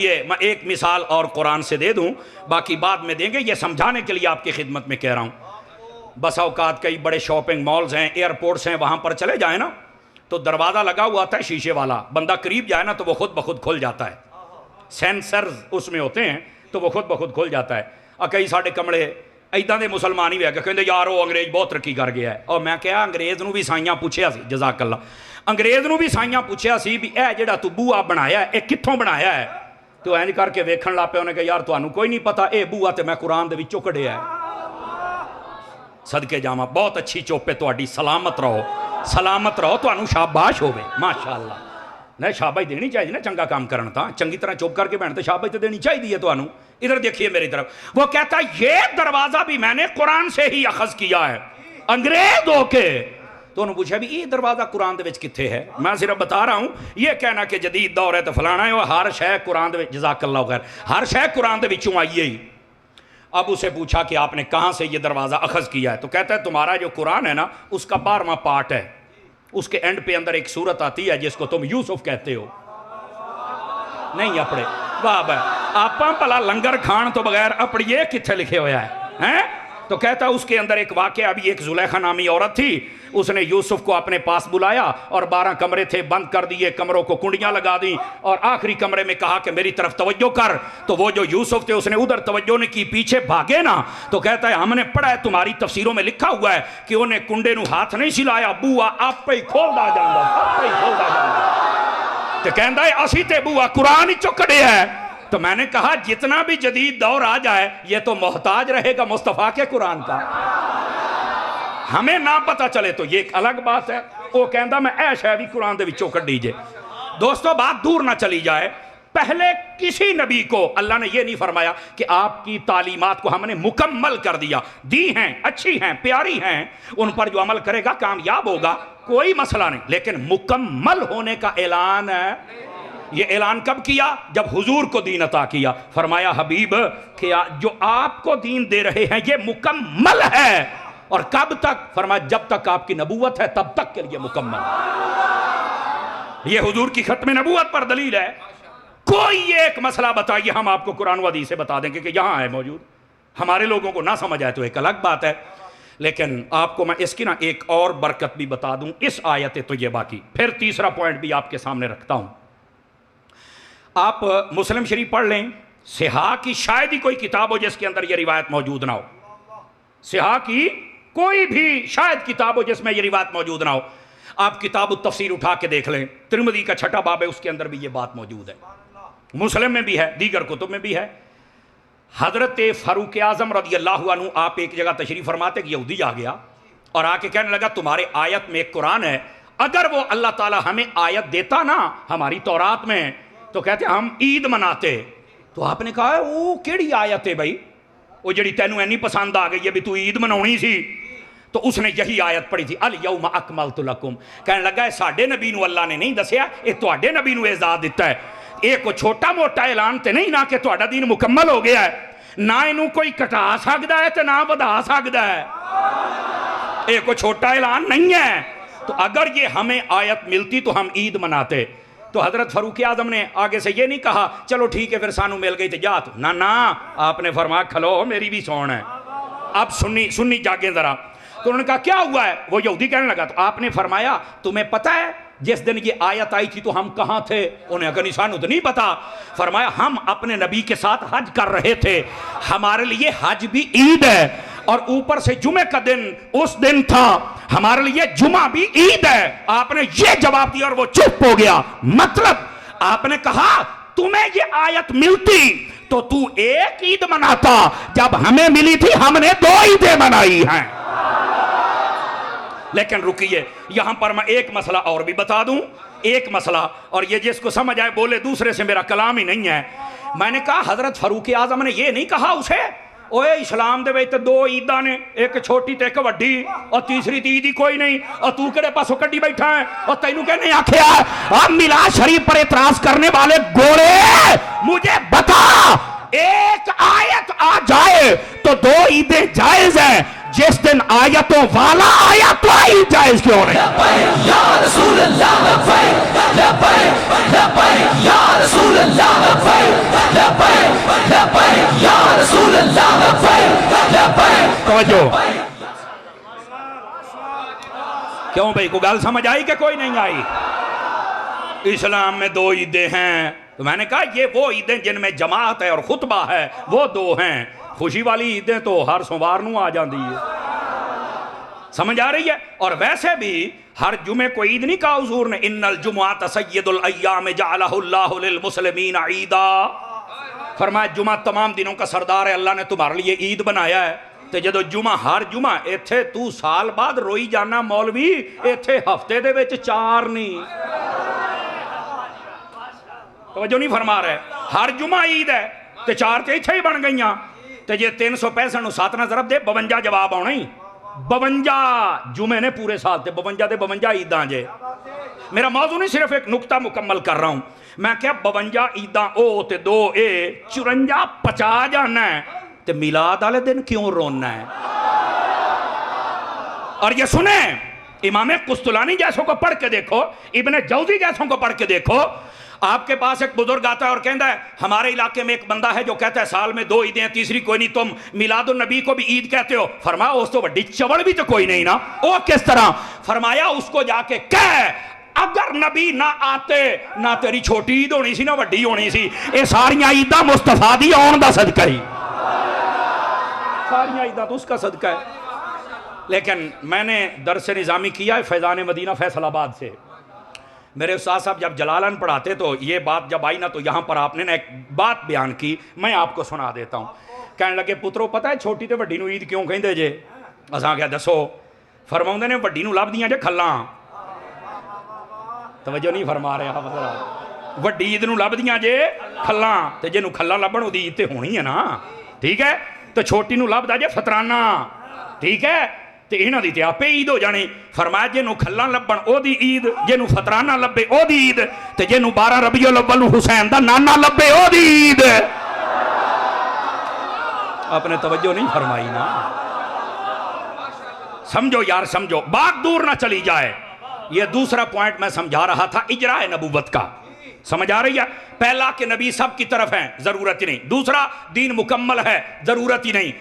ये मैं एक मिसाल और कुरान से दे दूं, बाकी बाद में देंगे। ये समझाने के लिए आपकी खिदमत में कह रहा हूं। बस औकात कई बड़े शॉपिंग मॉल्स हैं, एयरपोर्ट्स हैं, वहां पर चले जाए ना तो दरवाज़ा लगा हुआ था शीशे वाला, बंदा करीब जाए ना तो वो खुद ब खुद खुल जाता है। सेंसर्स उसमें होते हैं तो वो खुद ब खुद खुल जाता है। कई साढ़े कमरे इदा के मुसलमान ही वे कहते यार वो अंग्रेज बहुत तरक्की कर गया है। और मैं क्या अंग्रेज़ नूं भी साइयां पूछया सी, जज़ाकल्ला, अंग्रेज़ नूं भी साइयां पूछया सी भी यह जिहड़ा तू बूआ बनाया है कित्थों बनाया है। तो इंज करके वेखण लग पे, उन्हें कहा यार तुहानूं कोई नहीं पता, यह बूआ तो मैं कुरान दे विचों कढ़िया है। सदके जावां, बहुत अच्छी चुप है तुहाडी, सलामत रहो, सलामत रहो, तुहानूं शाबाश होवे, माशाअल्लाह। नहीं शाबाश देनी चाहिए ना, चंगा काम करन तां चंगी तरह चुप करके बैठ तो शाबाश तो देनी चाहिए है तुहानूं। इधर देखिए मेरी तरफ, वो कहता ये दरवाजा भी मैंने कुरान से ही अखज किया है, अंग्रेज होके। तो उन्होंने पूछा भी ये दरवाजा कुरान दे विच कित्थे है। मैं सिर्फ बता रहा हूं, ये कहना कि जदीद दौर है तो फलाना है, हर शय कुरान दे विच, जज़ाकल्लाह खैर, हर शय कुरान दे विचों आई है ही। अब उसे पूछा कि आपने कहां से ये दरवाजा अखज किया है। तो कहता है तुम्हारा जो कुरान है ना उसका 12वां पार्ट है, उसके एंड पे अंदर एक सूरत आती है जिसको तुम यूसुफ कहते हो। नहीं अपने वाह वाह, आप भला लंगर खान तो बगैर अपड़िए कित्थे लिखे हुआ है? तो कहता उसके अंदर एक वाक़या, अभी एक जुलेखा नामी औरत थी, उसने यूसुफ को अपने पास बुलाया और 12 कमरे थे, बंद कर दिए, कमरों को कुंडियां लगा दी और आखिरी कमरे में कहा कि मेरी तरफ तवज्जो कर। तो वो जो यूसुफ थे उसने उधर तवज्जो नहीं की, पीछे भागे ना। तो कहता है हमने पढ़ा है तुम्हारी तफसीरों में लिखा हुआ है कि उन्हें कुंडे नूं हाथ नहीं सिलाया, बूआ आपे ही खोलदा जांदा, आपे ही खोलदा जांदा। तो कहता है असी ते बूआ कुरान ही चुकड़े है। तो मैंने कहा जितना भी जदीद दौर आ जाए ये तो मोहताज रहेगा मुस्तफ़ा के कुरान का, हमें ना पता चले तो ये एक अलग बात है। वो कहता मैं ऐशा भी कुरान दे विचों कढ़ी जे। दोस्तों बात दूर ना चली जाए, पहले किसी नबी को अल्लाह ने यह नहीं फरमाया कि आपकी तालीमात को हमने मुकम्मल कर दिया, दी हैं, अच्छी हैं, प्यारी हैं, उन पर जो अमल करेगा कामयाब होगा, कोई मसला नहीं, लेकिन मुकम्मल होने का ऐलान है। ये ऐलान कब किया? जब हुजूर को दीन अता किया। फरमाया हबीब कि जो आपको दीन दे रहे हैं ये मुकम्मल है। और कब तक? फरमाया जब तक आपकी नबूवत है तब तक के लिए मुकम्मल। ये हुजूर की खत्म नबूवत पर दलील है। कोई एक मसला बताइए, हम आपको कुरान व हदीस से बता देंगे कि यहां है मौजूद। हमारे लोगों को ना समझ आए तो एक अलग बात है, लेकिन आपको मैं इसकी ना एक और बरकत भी बता दूं इस आयत तय्यबा की। फिर तीसरा पॉइंट भी आपके सामने रखता हूं। आप मुस्लिम शरीफ पढ़ लें, सिहा की शायद ही कोई किताब हो जिसके अंदर यह रिवायत मौजूद ना हो। सिहा की कोई भी शायद किताब हो जिसमें यह रिवायत मौजूद ना हो। आप किताब तफसीर उठा के देख लें, तिरमिज़ी का 6ठा बाब है, उसके अंदर भी यह बात मौजूद है, मुस्लिम में भी है, दीगर कुतुब में भी है। हजरत फारूक आजम रज़ी अल्लाहु अन्हु, आप एक जगह तशरीफ फरमाते कि यहूदी आ गया और आके कहने लगा तुम्हारे आयत में एक कुरान है, अगर वो अल्लाह ताला हमें आयत देता ना हमारी तौरात में तो कहते हम ईद मनाते। तो आपने कहा वो केड़ी आयत है भाई, वो जड़ी तेनू इन्नी पसंद आ गई है भी तू ईद मनाउणी सी। तो उसने यही आयत पढ़ी थी, अल यौम अकमलतु लकुम। कहने लगा साडे नबी नू अल्लाह ने नहीं दसिया, ये तुहाडे नबी नू एजाद दिता है। ये कोई छोटा मोटा ऐलान तो नहीं ना कि तुहाडा दीन मुकम्मल हो गया है, ना इनू कोई घटा सकदा है तो ना वधा सकदा है, ये कोई छोटा ऐलान नहीं है। तो अगर ये हमें आयत मिलती तो हम ईद मनाते। तो हजरत फारूक आजम ने आगे से ये नहीं कहा चलो ठीक है फिर सानू मिल गई तो जा तू, ना ना, आपने फरमाया खलो मेरी भी सौन है, अब सुन्नी जागे जरा। तो उन्होंने कहा क्या हुआ है? वो यहूदी कहने लगा। तो आपने फरमाया तुम्हें पता है जिस दिन ये आयत आई थी तो हम कहाँ थे? उन्हें कहा निशान तो नहीं पता। फरमाया हम अपने नबी के साथ हज कर रहे थे, हमारे लिए हज भी ईद है और ऊपर से जुमे का दिन उस दिन था, हमारे लिए जुमा भी ईद है। आपने ये जवाब दिया और वो चुप हो गया। मतलब आपने कहा तुम्हें ये आयत मिलती तो तू एक ईद मनाता, जब हमें मिली थी हमने 2 ईदें मनाई हैं। लेकिन रुकिए, यहां पर मैं एक मसला और भी बता दूं, एक मसला, और ये जिसको समझ आए बोले, दूसरे से मेरा कलाम ही नहीं है। मैंने कहा हजरत फारूक आजम ने ये नहीं कहा उसे ओए इस्लाम दे विच 2 ईदां ने, एक छोटी ते एक वड्डी, और तीसरी ईद ही कोई नहीं, और तू केड़े पासों कड्डी बैठा है, और तैनू कहने आखिया अब मिलाद शरीफ पर एतराज करने वाले गोरे मुझे बता एक आयत आ जाए तो तो दो ईदें जायज हैं, जिस दिन आयतों वाला आया तो ईद जायज क्यों नहीं? तो क्यों भाई, को गल समझ आई कि कोई नहीं आई? इस्लाम में दो ईदें हैं, तो मैंने कहा ये वो ईदें जिनमें जमात है और खुतबा है, वो दो हैं। खुशी वाली ईदें तो हर सोमवार नू आ जाती है, समझ आ रही है? और वैसे भी हर जुमे को ईद नहीं कहा हुजूर ने, इन्नल जुमुअत सय्यदुल अय्याम जअलहुल्लाहु लिल मुस्लिमीन ईदा। फरमाया जुमा तमाम दिनों का सरदार है, अल्लाह ने तुम्हारे लिए ईद बनाया है। तो जो जुमा हर जुमा इत्थे तू साल बाद रोई जाना मौलवी, इत्थे हफ्ते दे विच 4 नहीं, तवज्जो नहीं फरमा रहे। हर जुमा ईद है तो 4 तो इत्थे ही बन गई। तो जे 365 नूं 7 ना ज़रब दे 52 जवाब आना ही। 52 जुमे ने पूरे साल ते 52 दे 52 ईदां जे। मेरा मौजू नहीं, सिर्फ एक नुकता मुकम्मल कर रहा हूं। मैं क्या 52 ईदां ओ ते 2 ए 54 50 जाना है, ते मिलाद वाले दिन क्यों रोना है? और ये सुने, इमाम कुस्तलानी जैसों को पढ़ के देखो, इब्ने जौजी जैसों को पढ़ के देखो। आपके पास एक बुजुर्ग आता है और कहता है हमारे इलाके में एक बंदा है जो कहता है साल में 2 ईदें हैं, तीसरी कोई नहीं, तुम मिलादुन नबी को भी ईद कहते हो। फरमाया उस तो बड़ी चवड़ भी तो कोई नहीं ना। ओ किस तरह? फरमाया उसको जाके कह, अगर नबी ना आते ना तेरी छोटी ईद होनी सी ना वड्डी होनी सी। ये सारियां ईदां मुस्तफा दी आउण दा सदका ही, सारियां ईदां तो उसका सदका है। लेकिन मैंने दरस निज़ामी किया है फैज़ान मदीना फैसलाबाद से। मेरे उस्ताद साहब जब जलालन पढ़ाते तो ये बात जब आई ना, तो यहाँ पर आपने ना एक बात बयान की, मैं आपको सुना देता हूँ। कहने लगे पुत्रो पता है छोटी तो वड्डी नूं ईद क्यों कहिंदे जे? असां क्या दसो? फरमाउंदे ने वड्डी नूं लभदियां जे खल्लां। तवज्जो नहीं फरमा रहे आप जरा। वड्डी ईद नूं लभदियां जे खल्लां, ते जिन्हों खल्लां लभण ओदी ईद ते होनी है ना, ठीक है? तो छोटी नूं लभदा जे फतराना, ठीक है? ते इन्हां दी ते आपे ईद हो जानी। फरमाया जिन्हों खल्लां लभण ओदी ईद, जिन्हों फतराना लभे ओदी ईद, ते जिन्हों 12 रबीउल अव्वल नूं हुसैन दा नाना लभे ओदी ईद। आपने तवज्जो नहीं फरमाई ना। समझो यार, समझो, बात दूर ना चली जाए। ये दूसरा पॉइंट मैं समझा रहा था इजराए नबूवत का, समझ आ रही है? पहला कि नबी सब की तरफ है, जरूरत ही नहीं। दूसरा दीन मुकम्मल है, जरूरत ही नहीं।